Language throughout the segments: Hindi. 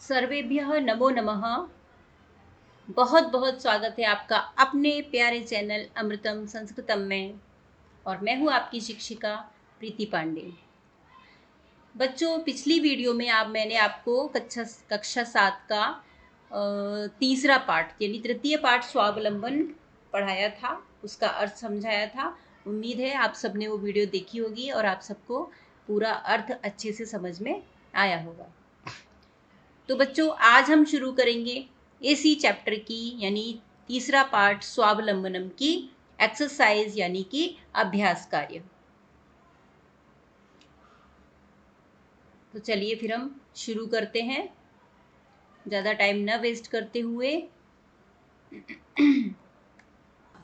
सर्वेभ्यः नमो नमः। बहुत बहुत स्वागत है आपका अपने प्यारे चैनल अमृतम संस्कृतम में। और मैं हूँ आपकी शिक्षिका प्रीति पांडे। बच्चों, पिछली वीडियो में मैंने आपको कक्षा 7 का तीसरा पाठ यानी तृतीय पाठ स्वावलंबन पढ़ाया था, उसका अर्थ समझाया था। उम्मीद है आप सबने वो वीडियो देखी होगी और आप सबको पूरा अर्थ अच्छे से समझ में आया होगा। तो बच्चों, आज हम शुरू करेंगे इसी चैप्टर की यानी तीसरा पार्ट स्वावलंबनम की एक्सरसाइज यानी कि अभ्यास कार्य। तो चलिए फिर हम शुरू करते हैं, ज़्यादा टाइम न वेस्ट करते हुए।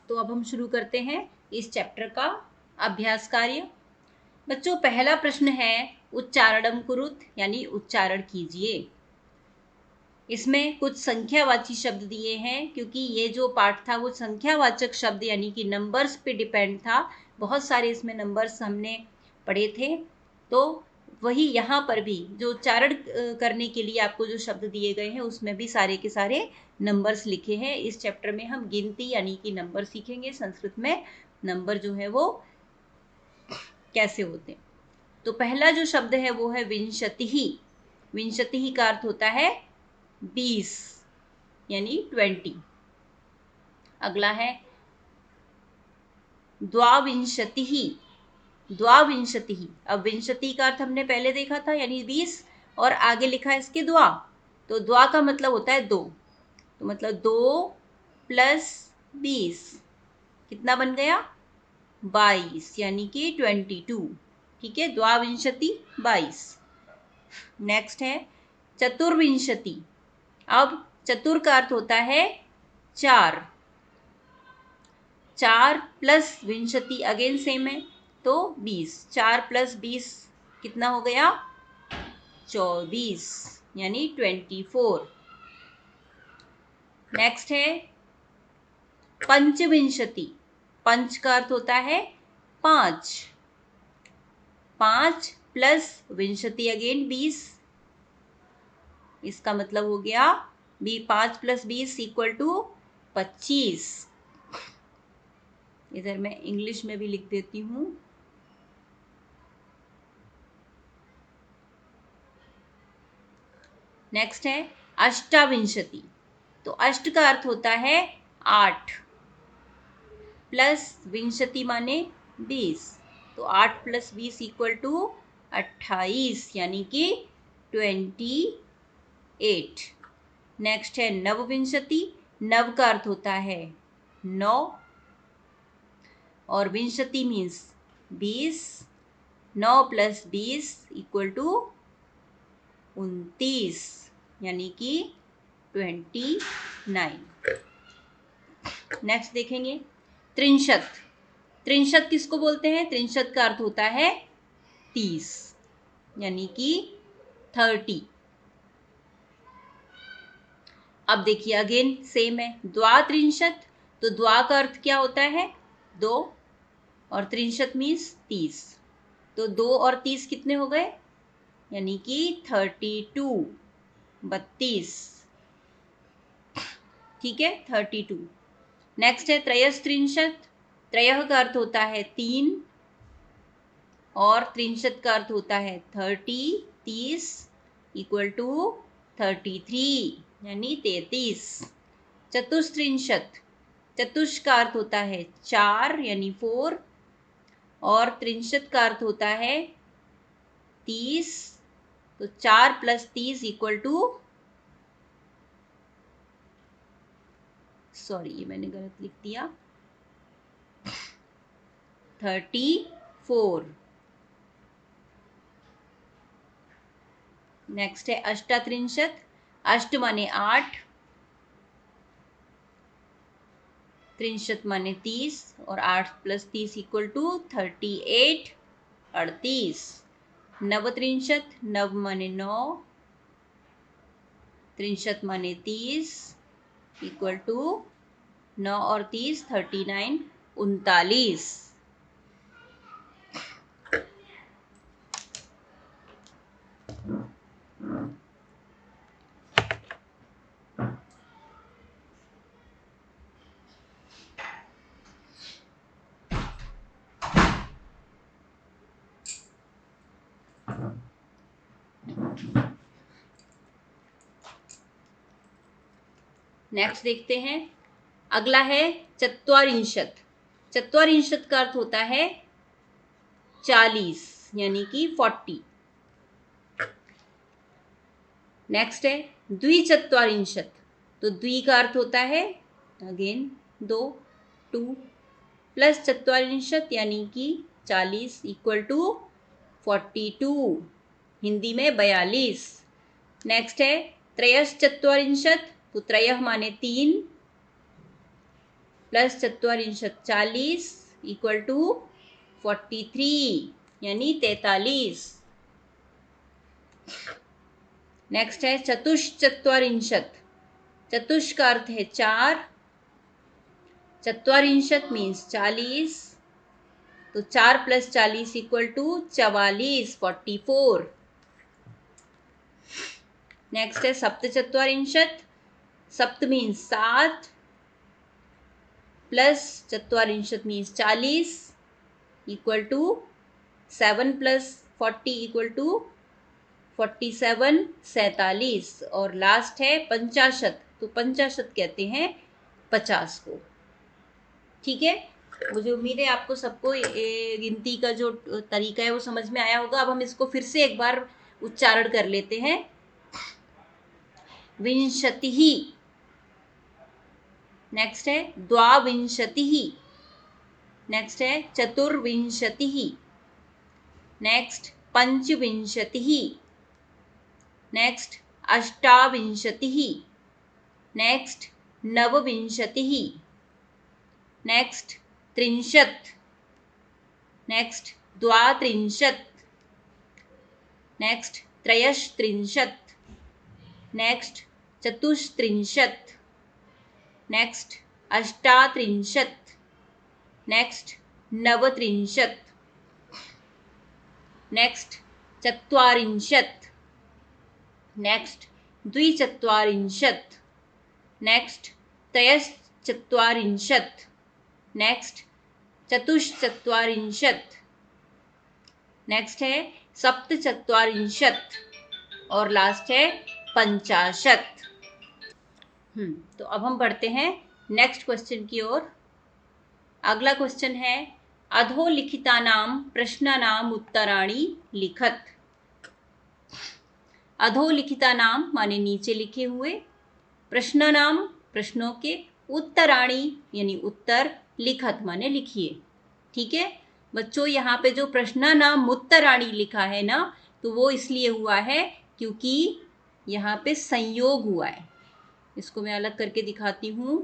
तो अब हम शुरू करते हैं इस चैप्टर का अभ्यास कार्य। बच्चों, पहला प्रश्न है उच्चारणम कुरुत यानी उच्चारण कीजिए। इसमें कुछ संख्यावाची शब्द दिए हैं, क्योंकि ये जो पाठ था वो संख्यावाचक शब्द यानी कि नंबर्स पे डिपेंड था। बहुत सारे इसमें नंबर्स हमने पढ़े थे, तो वही यहाँ पर भी जो उच्चारण करने के लिए आपको जो शब्द दिए गए हैं उसमें भी सारे के सारे नंबर्स लिखे हैं। इस चैप्टर में हम गिनती यानी कि नंबर सीखेंगे। संस्कृत में नंबर जो है वो कैसे होते हैं। तो पहला जो शब्द है वो है विंशतिः। विंशतिः का अर्थ होता है 20 यानी 20। अगला है द्वाविंशतिः। द्वाविंशतिः, अब विंशति का अर्थ हमने पहले देखा था यानी 20, और आगे लिखा है इसके द्वा। तो द्वा का मतलब होता है 2, तो मतलब 2 प्लस 20 कितना बन गया? 22 यानी कि 22। ठीक है, द्वाविंशति 22। नेक्स्ट है चतुर्विंशति। अब चतुर का अर्थ होता है 4। 4 प्लस विंशति अगेन सेम है, तो 20। 4 प्लस 20 कितना हो गया? 24 यानी 24। नेक्स्ट है पंचविंशति। पंच का अर्थ होता है 5। 5 प्लस विंशति अगेन 20, इसका मतलब हो गया 5 प्लस 20 इक्वल टू 25। इधर मैं इंग्लिश में भी लिख देती हूँ। नेक्स्ट है अष्टाविंशति। तो अष्ट का अर्थ होता है 8 प्लस विंशति माने 20, तो 8 प्लस 20 इक्वल टू 28 यानी कि 28। नेक्स्ट है नवविंशति। नव का अर्थ होता है 9 और विंशति मीन्स 20। 9 प्लस 20 इक्वल टू 29 यानी कि 29। नेक्स्ट देखेंगे त्रिंशत। त्रिंशत किसको बोलते हैं? त्रिंशत का अर्थ होता है 30 यानी कि 30। अब देखिए अगेन सेम है द्वात्रिंशत। तो द्वा का अर्थ क्या होता है? 2, और त्रिंशत मीन्स 30, तो 2 और 30 कितने हो गए? यानी कि 32, 32। ठीक है, 32। नेक्स्ट है त्रयस्त्रिंशत। त्रयः का अर्थ होता है 3 और त्रिंशत का अर्थ होता है 30 इक्वल टू 33 यानी 33। चतुस्त्रिंशत। चतुष का अर्थ होता है 4 यानी 4, और त्रिंशत का अर्थ होता है 30, तो 4 प्लस 30 इक्वल टू, सॉरी ये मैंने गलत लिख दिया, 34। नेक्स्ट है अष्टात्रिंशत। अष्ट माने 8, त्रिंशत माने 30, और 8 प्लस 30 इक्वल टू 38, 38। नवत्रिंशत। नव माने 9, त्रिंशत माने 30 इक्वल टू 9 और 30 39, 39। नेक्स्ट देखते हैं, अगला है चत्वारिंशत। चत्वारिंशत का अर्थ होता है 40 यानी कि 40। नेक्स्ट है द्विचत्वारिंशत। तो द्वि का अर्थ होता है अगेन 2, 2 प्लस चत्वारिंशत यानी कि 40 इक्वल टू 42, हिंदी में 42। नेक्स्ट है त्रयश्चत्वारिंशत। तो त्रयः माने 3 प्लस चत्वारिंशत 40 इक्वल टू 43 यानी 43। नेक्स्ट है चतुश्चत्वारिंशत। चतुष का अर्थ है 4, चत्वारिंशत मीन्स 40, तो 4 प्लस 40 इक्वल टू 44, 44। नेक्स्ट है सप्तचत्वारिंशत। सप्त मीन्स 7 प्लस चत्वारिंशत means 40 equal to 7 plus 40 equal to 47, 47। और लास्ट है पंचाशत। तो पंचाशत कहते हैं 50 को। ठीक है, मुझे उम्मीद है आपको सबको गिनती का जो तरीका है वो समझ में आया होगा। अब हम इसको फिर से एक बार उच्चारण कर लेते हैं। विंशतिः। नेक्स्ट है द्वाविंशतिः। नेक्स्ट है चतुर्विंशतिः। नेक्स्ट पंचविंशतिः। नेक्स्ट अष्टाविंशतिः। नेक्स्ट नवविंशतिः। नेक्स्ट त्रिंशत्। नेक्स्ट द्वात्रिंशत्। नेक्स्ट त्रयस्त्रिंशत्। नेक्स्ट चतुस्त्रिंशत्। नेक्स्ट अष्टात्रिंशत्। नेक्स्ट नवत्रिंशत्। नेक्स्ट चत्वारिंशत्। नेक्स्ट द्विचत्वारिंशत्। नेक्स्ट त्रयश्चत्वारिंशत्। नेक्स्ट चतुश्चत्वारिंशत्। नेक्स्ट है सप्तचत्वारिंशत् और लास्ट है पंचाशत। तो अब हम बढ़ते हैं नेक्स्ट क्वेश्चन की ओर। अगला क्वेश्चन है अधोलिखितानां प्रश्नानां उत्तराणि लिखत। अधोलिखितानां माने नीचे लिखे हुए, प्रश्नानां प्रश्नों के, उत्तराणि यानी उत्तर, लिखत माने लिखिए। ठीक है बच्चों, यहाँ पे जो प्रश्नानां उत्तराणि लिखा है ना, तो वो इसलिए हुआ है क्योंकि यहाँ पे संयोग हुआ है। इसको मैं अलग करके दिखाती हूँ।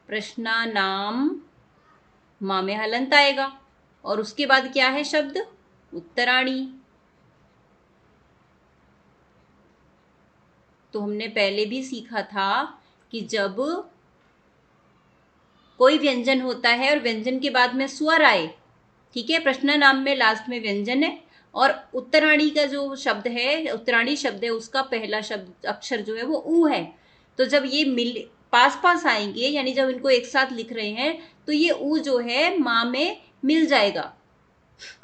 प्रश्नानां माँ में हलंत आएगा और उसके बाद क्या है शब्द उत्तराणि। तो हमने पहले भी सीखा था कि जब कोई व्यंजन होता है और व्यंजन के बाद में स्वर आए, ठीक है, प्रश्नानाम में लास्ट में व्यंजन है और उत्तराणी का जो शब्द है, उत्तराणी शब्द है, उसका पहला शब्द अक्षर जो है वो ऊ है। तो जब ये मिल पास पास आएंगे, यानी जब इनको एक साथ लिख रहे हैं, तो ये ऊ जो है माँ में मिल जाएगा।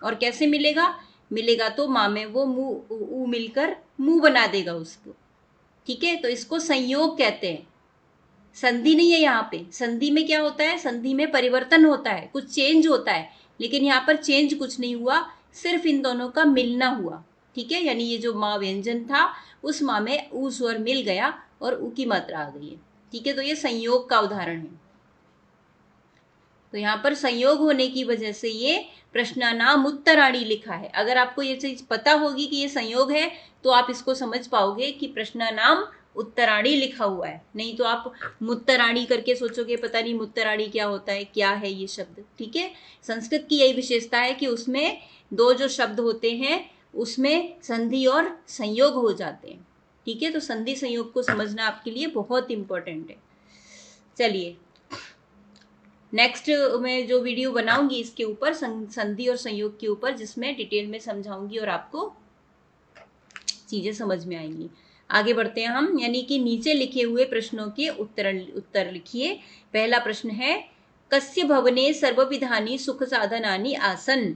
और कैसे मिलेगा? मिलेगा तो माँ में वो मुँह ऊ मिलकर मुँह बना देगा उसको। ठीक है, तो इसको संयोग कहते हैं। संधि नहीं है यहाँ पे। संधि में क्या होता है? संधि में परिवर्तन होता है, कुछ चेंज होता है, लेकिन यहाँ पर चेंज कुछ नहीं हुआ, सिर्फ इन दोनों का मिलना हुआ। ठीक है, यानी ये जो माँ व्यंजन था उस माँ में ऊ स्वर मिल गया और ऊ की मात्रा आ गई है। ठीक है, तो ये संयोग का उदाहरण है। तो यहाँ पर संयोग होने की वजह से ये प्रश्नानाम उत्तराणि लिखा है। अगर आपको ये चीज पता होगी कि ये संयोग है तो आप इसको समझ पाओगे कि प्रश्नानाम उत्तराणी लिखा हुआ है। नहीं तो आप मुत्तराणी करके सोचोगे पता नहीं मुत्तराणी क्या होता है, क्या है ये शब्द। ठीक है, संस्कृत की यही विशेषता है कि उसमें दो जो शब्द होते हैं उसमें संधि और संयोग हो जाते हैं। ठीक है, तो संधि संयोग को समझना आपके लिए बहुत इंपॉर्टेंट है। चलिए, नेक्स्ट मैं जो वीडियो बनाऊंगी इसके ऊपर संधि और संयोग के ऊपर, जिसमें डिटेल में समझाऊंगी और आपको चीजें समझ में आएंगी। आगे बढ़ते हैं हम, यानी कि नीचे लिखे हुए प्रश्नों के उत्तर लिखिए। पहला प्रश्न है कस्य भवने सर्वविधानि सुख साधनानि आसन।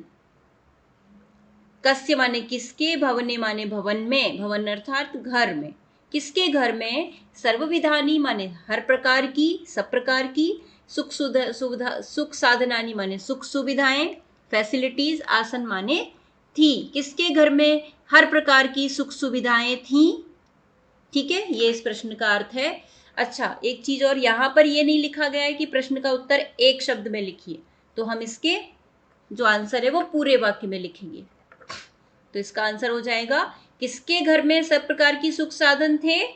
कस्य माने किसके, भवने माने भवन में, भवन अर्थात घर में, किसके घर में, सर्वविधानी माने हर प्रकार की, सब प्रकार की, सुविधा सुख साधनानी माने सुख सुविधाएं, फैसिलिटीज, आसन माने थी, किसके घर में हर प्रकार की सुख सुविधाएं थी। ठीक है, ये इस प्रश्न का अर्थ है। अच्छा, एक चीज और, यहां पर ये नहीं लिखा गया है कि प्रश्न का उत्तर एक शब्द में लिखिए, तो हम इसके जो आंसर है वो पूरे वाक्य में लिखेंगे। तो इसका आंसर हो जाएगा, किसके घर में सब प्रकार की सुख साधन थे,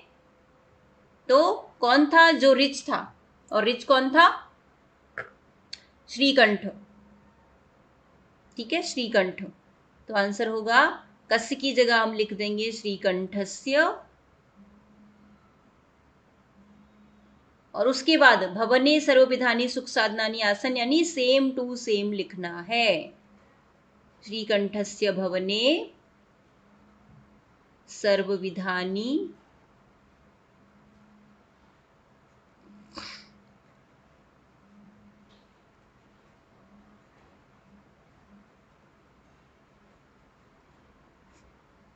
तो कौन था, जो रिच था, और रिच कौन था, श्रीकंठ। ठीक है, श्रीकंठ। तो आंसर होगा, कस्य की जगह हम लिख देंगे श्रीकंठस्य, और उसके बाद भवने सर्वविधानी सुख साधनानी आसन, यानी सेम टू सेम लिखना है। श्रीकंठस्य भवने सर्वविधानी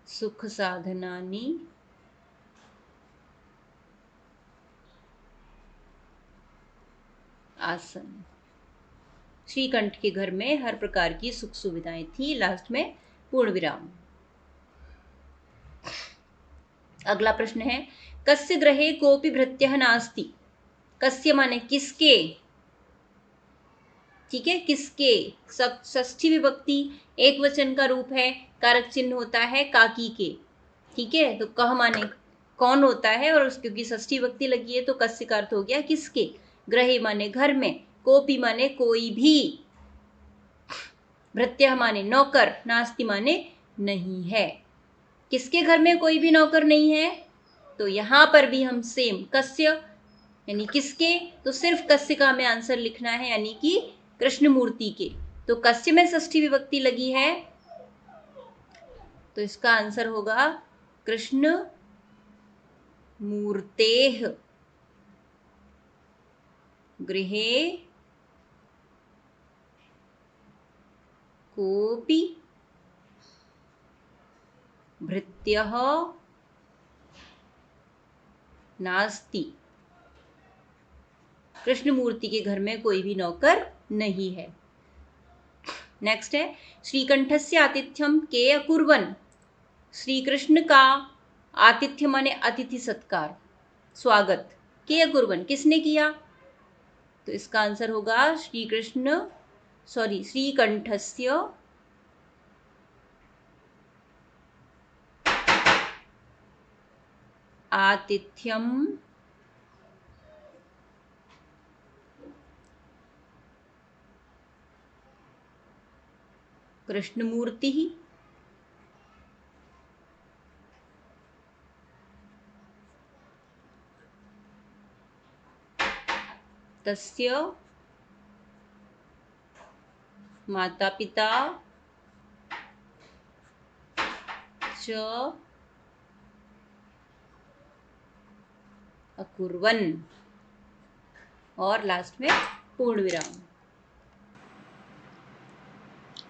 सुख साधनानी आसन। श्रीकंठ के घर में हर प्रकार की सुख सुविधाएं थी, लास्ट में पूर्ण विराम। अगला प्रश्न है, कस्य ग्रहे कोपि भृत्यः नास्ति। कस्य माने किसके, ठीक है, किसके, सब षष्ठी विभक्ति एक वचन का रूप है, कारक चिन्ह होता है काकी के। ठीक है, तो कह माने कौन होता है, और क्योंकि षष्ठी विभक्ति लगी है तो कस्य का अर्थ हो गया किसके, ग्रहे माने घर में, कोपि माने कोई भी, भृत्यः माने नौकर, नास्ति माने नहीं है। किसके घर में कोई भी नौकर नहीं है, तो यहां पर भी हम सेम कस्य यानी किसके, तो सिर्फ कस्य का हमें आंसर लिखना है, यानी कि कृष्ण मूर्ति के। तो कस्य में षष्ठी विभक्ति लगी है, तो इसका आंसर होगा कृष्ण मूर्तेः गृहे कोपि भृत्यः नास्ति। कृष्ण मूर्ति के घर में कोई भी नौकर नहीं है। नेक्स्ट है, श्रीकंठस्य आतिथ्यम के अकुर्वन्। श्री कृष्ण का आतिथ्य माने अतिथि सत्कार, स्वागत, के अकुर्वन् किसने किया, तो इसका आंसर होगा श्रीकंठस्य आतिथ्यम कृष्णमूर्ति तस्य माता पिता च अकुर्वन्, और लास्ट में पूर्ण विराम।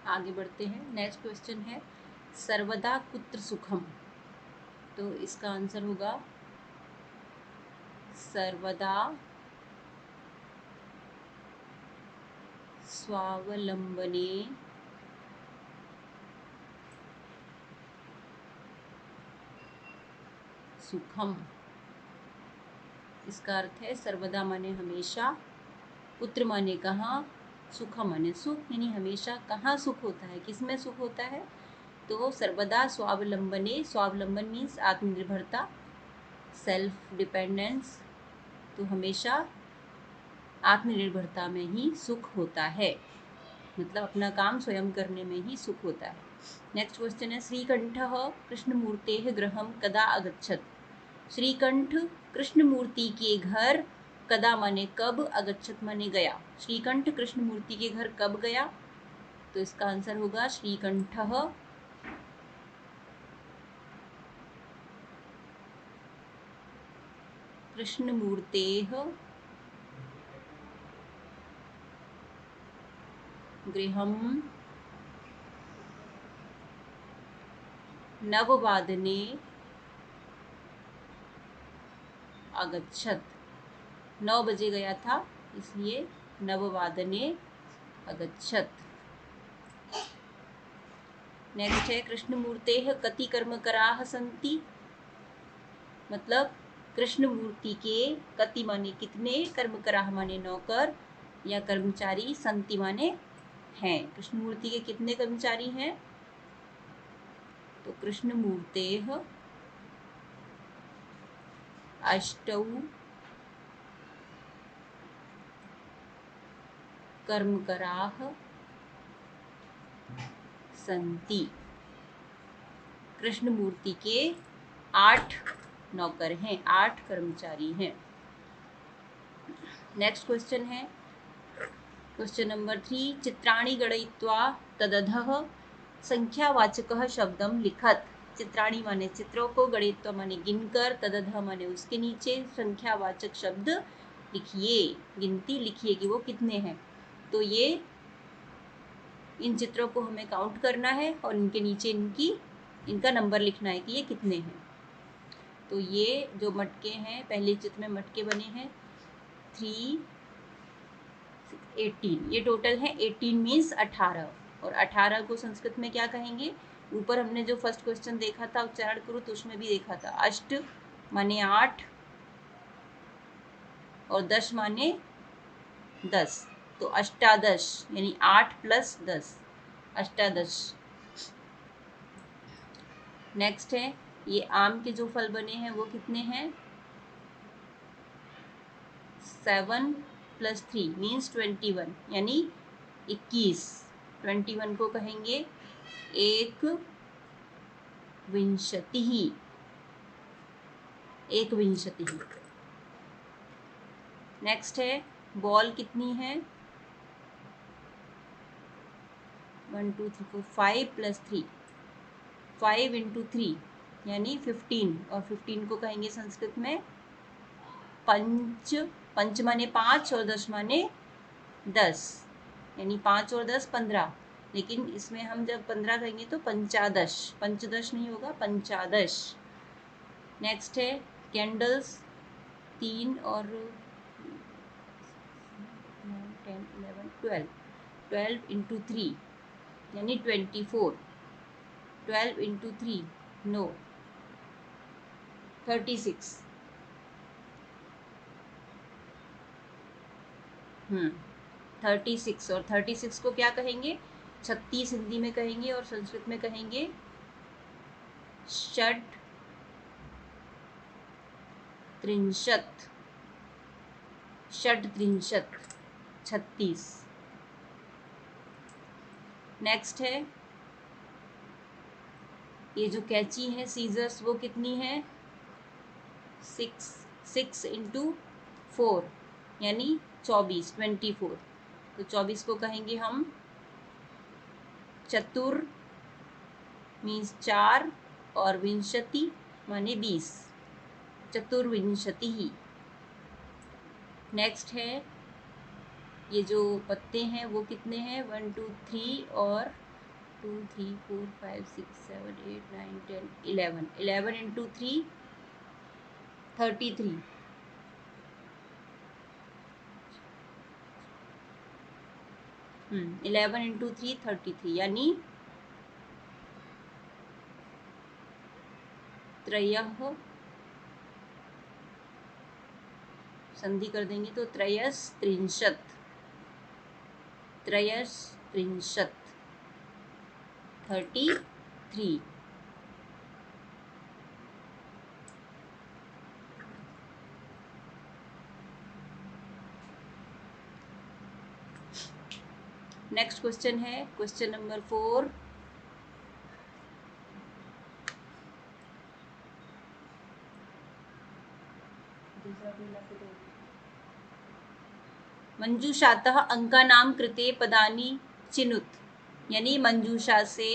आगे बढ़ते हैं। नेक्स्ट क्वेश्चन है, सर्वदा कुत्र सुखम। तो इसका आंसर होगा सर्वदा स्वावलंबने सुखम। इसका अर्थ है सर्वदा माने हमेशा, पुत्र माने कहाँ, सुखम माने सुख, यानी हमेशा कहाँ सुख होता है, किसमें सुख होता है, तो सर्वदा स्वावलंबने, स्वावलंबन मीन्स आत्मनिर्भरता, सेल्फ डिपेंडेंस, तो हमेशा आत्मनिर्भरता में ही सुख होता है, मतलब अपना काम स्वयं करने में ही सुख होता है। नेक्स्ट क्वेश्चन है, श्रीकंठः कृष्णमूर्तेः गृहं कदा अगच्छत्। श्रीकंठ कृष्णमूर्ति के घर, कदा माने कब, अगच्छत् माने गया, श्रीकंठ कृष्णमूर्ति के घर कब गया, तो इसका आंसर होगा श्रीकंठः कृष्णमूर्तेः गृहं नववादने अगच्छत। 9 बजे गया था, इसलिए नववादने अगच्छत। नेक्स्ट है कृष्णमूर्तेः कति कर्मकराः सन्ति। मतलब कृष्णमूर्ति के कति माने कितने, कर्मकराः माने नौकर या कर्मचारी, सन्ति माने हैं। कृष्णमूर्ति के कितने कर्मचारी हैं, तो कृष्णमूर्तेः अष्टौ कर्मकराः सन्ति। कृष्णमूर्ति के 8 नौकर हैं, 8 कर्मचारी हैं। नेक्स्ट क्वेश्चन है क्वेश्चन नंबर 3, चित्राणि गणयित्वा तदधः संख्यावाचकः शब्दं लिखत। चित्राणि माने चित्रों को, गणयित्वा माने गिनकर, तदधः माने उसके नीचे संख्यावाचक शब्द लिखिए, गिनती लिखिए कि वो कितने हैं। तो ये इन चित्रों को हमें काउंट करना है और इनके नीचे इनका नंबर लिखना है कि ये कितने हैं। तो ये जो मटके हैं, पहले चित्र में मटके बने हैं 3, 18, ये टोटल है 18 मीन्स 18। और 18 को संस्कृत में क्या कहेंगे, ऊपर हमने जो फर्स्ट क्वेश्चन देखा था उच्चारण करो तो उसमें भी देखा था, अष्ट माने 8 और 10 माने 10, तो अष्टादश यानी 8 + 10, अष्टादश। नेक्स्ट है ये आम के जो फल बने हैं वो कितने हैं, 7 + 3 मीन्स 21 यानी 21। 21 को कहेंगे एक विंशतिः, एक विंशतिः। नेक्स्ट है बॉल कितनी है, 1 2 3 4 5 + 3, 5 × 3 यानी 15, और 15 को कहेंगे संस्कृत में पंच। पंच माने 5 और 10 माने 10, यानी 5 और 10 15, लेकिन इसमें हम जब 15 कहेंगे तो पंचादश, पंचदश नहीं होगा, पंचादश। नेक्स्ट है कैंडल्स 3 और 10 11 12, 12 × 3 यानी 24, 12 × 3 नो 36। 36, और 36 को क्या कहेंगे, 36 हिंदी में कहेंगे और संस्कृत में कहेंगे षट् त्रिंशत्, षट् त्रिंशत् 36। नेक्स्ट है ये जो कैंची है सीजर्स वो कितनी है, 6 × 4 यानी 24, 24। तो 24 को कहेंगे हम चतुर मीन्स 4 और विंशति माने 20, चतुर्विंशतिः। नेक्स्ट है ये जो पत्ते हैं वो कितने हैं, 1 2 3 और 2 3 4 5 6 7 8 9 10 11, 11 × 3 33, 11 × 3 33 यानी त्रयः, संधि कर देंगे तो त्रयस्त्रिंशत्, त्रयस्त्रिंशत् 33। नेक्स्ट क्वेश्चन है क्वेश्चन नंबर 4, मंजूषातः अंकानां कृते पदानि चिनुत, यानी मंजूषा से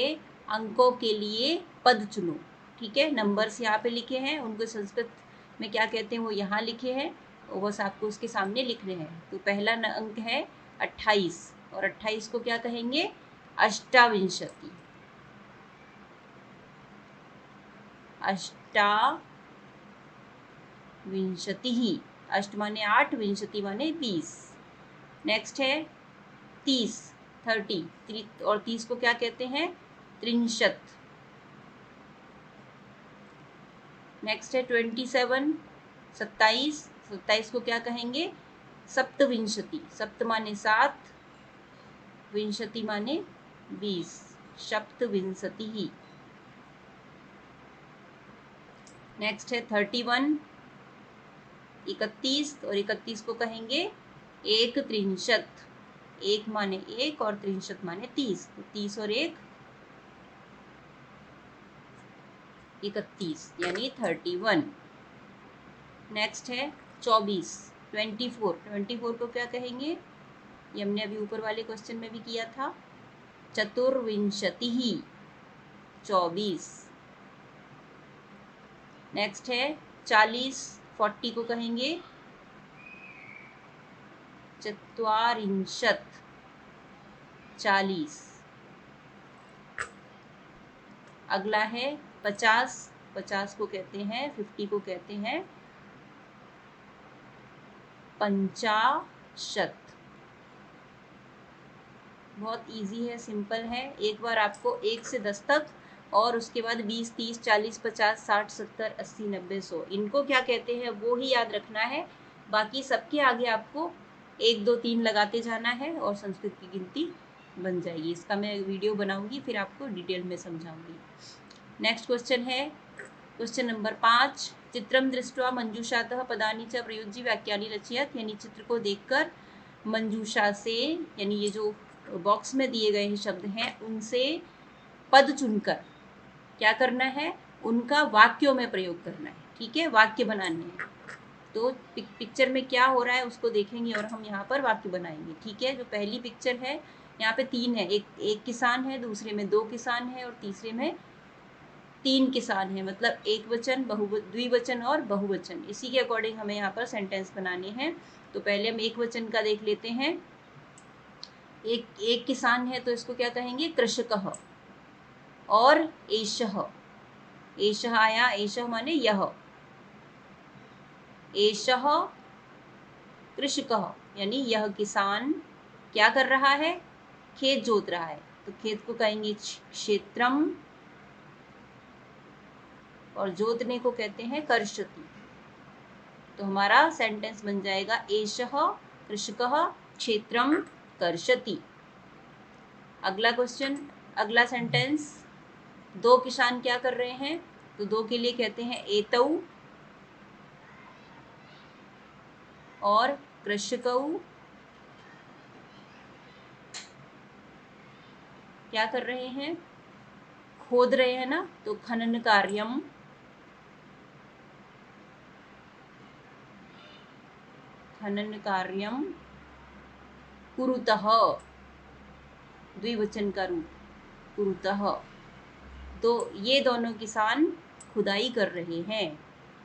अंकों के लिए पद चुनो। ठीक है, नंबर्स यहाँ पे लिखे हैं, उनको संस्कृत में क्या कहते हैं वो यहाँ लिखे हैं, बस आपको उसके सामने लिखने हैं। तो पहला अंक है 28, और 28 को क्या कहेंगे, अष्टाविंशति। अष्टाविंशतिः, अष्ट माने 8, विंशति माने 20। नेक्स्ट है 30, 30 और 30 को क्या कहते हैं? त्रिंशत। नेक्स्ट है 27, 27, 27 को क्या कहेंगे? सप्तविंशति, सप्त माने 7, विंशति माने 20, सप्तविंशतिः। नेक्स्ट है 31, 31 और 31 को कहेंगे एक त्रिंशत, एक माने 1 और त्रिंशत माने 30, तो 30 और 1 31 यानी 31। नेक्स्ट है 24, 24, 24 को क्या कहेंगे? ये हमने अभी ऊपर वाले क्वेश्चन में भी किया था, चतुर्विंशतिः, 24। नेक्स्ट है 40, 40 को कहेंगे चत्वारिंशत, 40। अगला है 50, 50 को कहते हैं, 50 को कहते हैं पंचाशत। बहुत इजी है, सिंपल है। एक बार आपको 1 से 10 तक और उसके बाद 20, 30, 40, 50, 60, 70, 80, 90, 100 इनको क्या कहते हैं वो ही याद रखना है। बाकी सबके आगे आपको 1, 2, 3 लगाते जाना है और संस्कृत की गिनती बन जाएगी। इसका मैं वीडियो बनाऊंगी, फिर आपको डिटेल में समझाऊंगी। नेक्स्ट क्वेश्चन है क्वेश्चन नंबर 5। चित्रम दृष्ट्वा मंजूषातः पदानि च प्रयुज्य वाक्यानि रचयत, यानी चित्र को देखकर मंजूषा से, यानी ये जो बॉक्स में दिए गए शब्द हैं उनसे पद चुनकर क्या करना है? उनका वाक्यों में प्रयोग करना है। ठीक है, वाक्य बनाने हैं। तो पिक्चर में क्या हो रहा है उसको देखेंगे और हम यहाँ पर वाक्य बनाएंगे। ठीक है, जो पहली पिक्चर है यहाँ पे 3 है, एक किसान है, दूसरे में 2 किसान है और तीसरे में 3 किसान है, मतलब एक वचन, द्विवचन और बहुवचन। इसी के अकॉर्डिंग हमें यहाँ पर सेंटेंस बनाने हैं। तो पहले हम एक वचन का देख लेते हैं। एक किसान है तो इसको क्या कहेंगे? कृषकः। और एषः, एषः आया, एषः माने यह, एषः कृषकः यानी यह किसान क्या कर रहा है? खेत जोत रहा है। तो खेत को कहेंगे क्षेत्रम और जोतने को कहते हैं कर्षति। तो हमारा सेंटेंस बन जाएगा एषः कृषकः क्षेत्रम कर्षति। अगला क्वेश्चन, अगला सेंटेंस, 2 किसान क्या कर रहे हैं? तो 2 के लिए कहते हैं एतौ और कृषकौ क्या कर रहे हैं? खोद रहे हैं ना, तो खनन कार्यम, खनन कार्यम कुरुतः, द्विवचन का रूप कुरुतः। तो ये दोनों किसान खुदाई कर रहे हैं,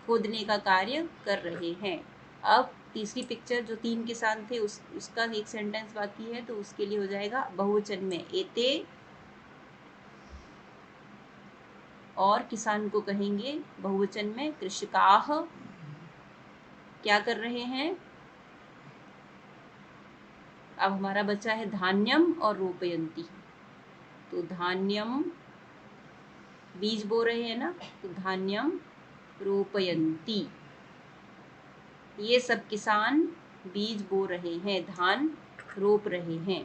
खोदने का कार्य कर रहे हैं। अब तीसरी पिक्चर, जो 3 किसान थे उसका एक सेंटेंस बाकी है, तो उसके लिए हो जाएगा बहुवचन में एते और किसान को कहेंगे बहुवचन में कृषकाः। क्या कर रहे हैं? अब हमारा बचा है धान्यम और रोपयंती। तो धान्यम बीज बो रहे हैं ना, तो धान्यम रोपयंती, ये सब किसान बीज बो रहे हैं, धान रोप रहे हैं।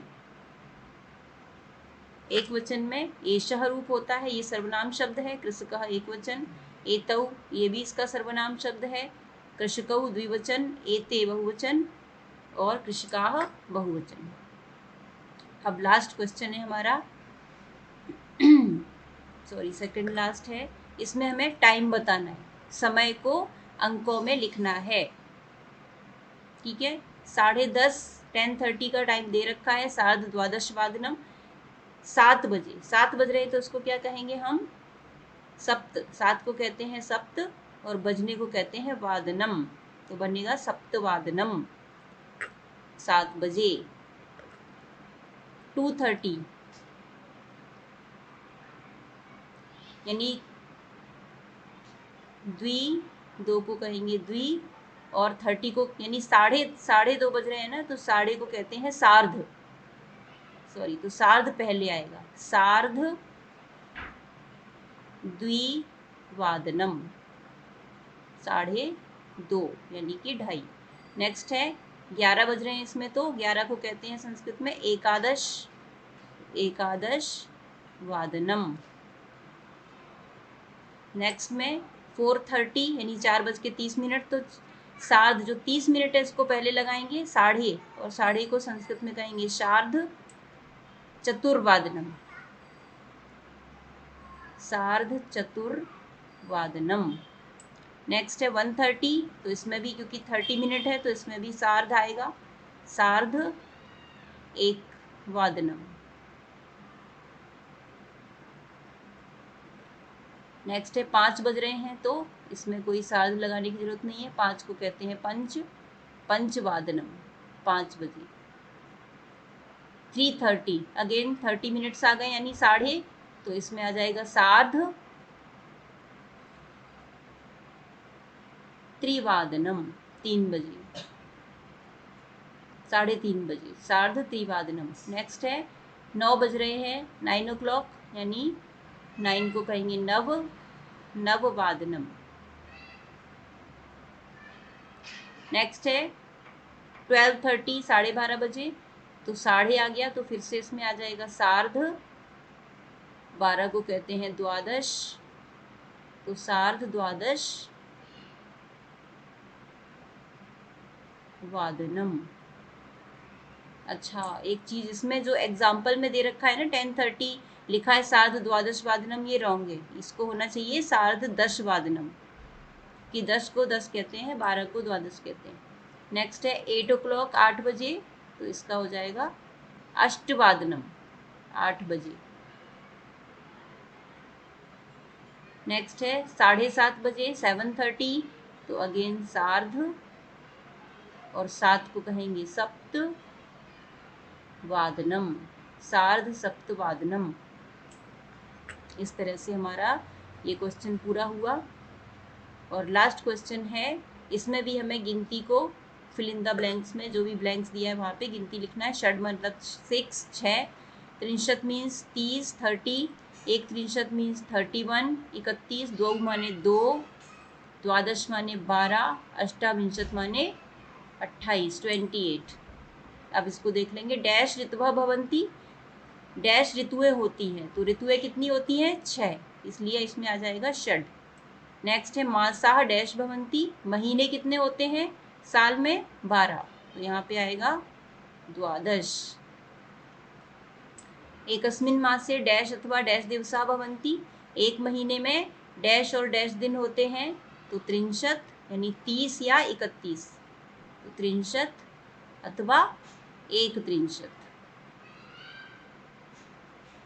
एक वचन में एषः रूप होता है, ये सर्वनाम शब्द है, कृषकः एक वचन, एतौ ये भी इसका सर्वनाम शब्द है, कृषकौ द्विवचन, एते बहुवचन और कृषकाः बहुवचन। अब लास्ट क्वेश्चन है हमारा सॉरी सेकंड लास्ट है। इसमें हमें टाइम बताना है, समय को अंकों में लिखना है। ठीक है, 10:30 10:30 का टाइम दे रखा है, 12:15 7 बजे, 7 बज रहे हैं तो उसको क्या कहेंगे हम? सप्त, 7 को कहते हैं सप्त और बजने को कहते हैं वादनम। तो बनेगा सप्तवादनम, 7 बजे। 2:30 यानी द्वि, 2 को कहेंगे द्वि, और 30 को यानी साढ़े 2 बज रहे हैं ना, तो साढ़े को कहते हैं सार्ध, सॉरी, तो सार्ध पहले आएगा, सार्ध द्विवादनम, 2:30 यानी कि 2:30। नेक्स्ट है 11 बज रहे हैं इसमें, तो 11 को कहते हैं संस्कृत में एकादश, एकादश वादनम। नेक्स्ट में 4:30 यानी 4:30, तो सार्ध जो 30 मिनट है इसको पहले लगाएंगे साढ़े, और साढ़े को संस्कृत में कहेंगे शार्ध चतुर्वादनम, सार्ध चतुर्वादनम। नेक्स्ट है 1:30, तो इसमें भी क्योंकि 30 मिनट है तो इसमें भी सार्ध आएगा, सार्ध एक वादनम। नेक्स्ट है 5 बज रहे हैं, तो इसमें कोई सार्ध लगाने की जरूरत नहीं है, 5 को कहते हैं पंचवादनम, 5 बजे। 3:30 अगेन 30 मिनट्स आ गए यानी साढ़े, तो इसमें आ जाएगा सार्ध त्रिवादनम, 3 बजे, 3:30 बजे, सार्ध त्रिवादनम। नेक्स्ट है 9 बज रहे हैं, 9 o'clock, यानी 9 को कहेंगे नववादनम। नेक्स्ट है 12:30, 12:30 बजे, तो साढ़े आ गया, तो फिर से इसमें आ जाएगा सार्ध, 12 को कहते हैं द्वादश, तो सार्ध द्वादश वादनम। अच्छा, एक चीज इसमें जो एग्जाम्पल में दे रखा है ना 10:30 लिखा है सार्ध द्वादश वादनम, ये रॉन्ग है, इसको होना चाहिए सार्ध दश वादनम, कि 10 को 10 कहते हैं, 12 को द्वादश कहते हैं। नेक्स्ट है 8 o'clock, 8 बजे, तो इसका हो जाएगा अष्टवादनम, 8 बजे। नेक्स्ट है 7:30 बजे, 7:30, तो अगेन सार्ध, और 7 को कहेंगे सप्त वादनम, सार्ध सप्तवादनम। इस तरह से हमारा ये क्वेश्चन पूरा हुआ। और लास्ट क्वेश्चन है, इसमें भी हमें गिनती को फिल इन द ब्लैंक्स में जो भी ब्लैंक्स दिया है वहाँ पे गिनती लिखना है। षड मतलब 6, 6, त्रिंशत मीन्स 30, 30, एक त्रिंशत मीन्स 31, 31, दो माने 2, द्वादश माने 12, अष्टाविंशत माने 28, 28। अब इसको देख लेंगे। डैश ऋतुवा भवंती, डैश ऋतुएं होती हैं, तो ऋतुएं कितनी होती हैं? 6, इसलिए इसमें आ जाएगा षड। नेक्स्ट है मासाह डैश भवंती, महीने कितने होते हैं साल में? 12, तो यहाँ पे आएगा द्वादश। एकस्मिन् मासे डैश अथवा डैश दिवसा भवंती, एक महीने में डैश और डैश दिन होते हैं, तो त्रिंशत यानी 30 या 31, तो त्रिंशत अथवा एक त्रिंशत,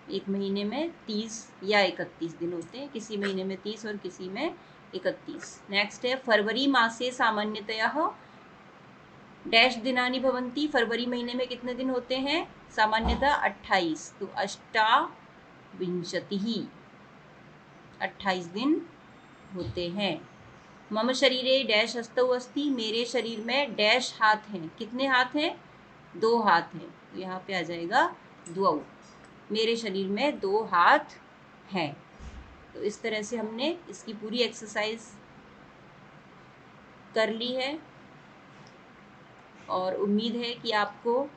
एक महीने में 30 या 31 दिन होते हैं, किसी महीने में 30 और किसी में 31। नेक्स्ट है फरवरी मासे सामान्यतः डैश दिनानि भवंती, फरवरी महीने में कितने दिन होते हैं सामान्यतः? 28, तो अष्टाविंशतिः, 28 दिन होते हैं। मम शरीरे डैश हस्तौ अस्ति, मेरे शरीर में डैश हाथ हैं, कितने हाथ हैं? 2 हाथ हैं, तो यहाँ पे आ जाएगा द्वौ, मेरे शरीर में 2 हाथ हैं। तो इस तरह से हमने इसकी पूरी एक्सरसाइज कर ली है, और उम्मीद है कि आपको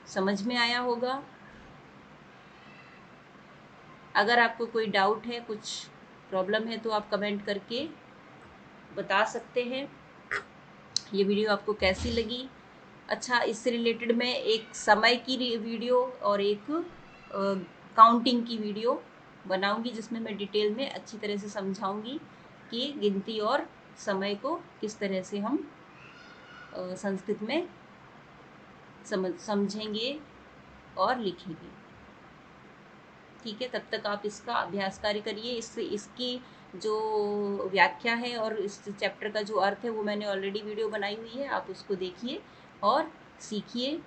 समझ में आया होगा। अगर आपको कोई डाउट है, कुछ प्रॉब्लम है, तो आप कमेंट करके बता सकते हैं। ये वीडियो आपको कैसी लगी? अच्छा, इससे रिलेटेड मैं एक समय की वीडियो और एक काउंटिंग की वीडियो बनाऊंगी, जिसमें मैं डिटेल में अच्छी तरह से समझाऊंगी कि गिनती और समय को किस तरह से हम संस्कृत में समझेंगे और लिखेंगे। ठीक है, तब तक आप इसका अभ्यास कार्य करिए। इसकी जो व्याख्या है और इस चैप्टर का जो अर्थ है वो मैंने ऑलरेडी वीडियो बनाई हुई है, आप उसको देखिए और सीखिए।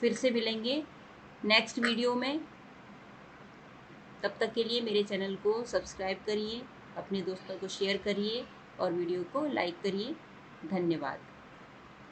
फिर से मिलेंगे नेक्स्ट वीडियो में, तब तक के लिए मेरे चैनल को सब्सक्राइब करिए अपने दोस्तों को शेयर करिए और वीडियो को लाइक करिए। धन्यवाद।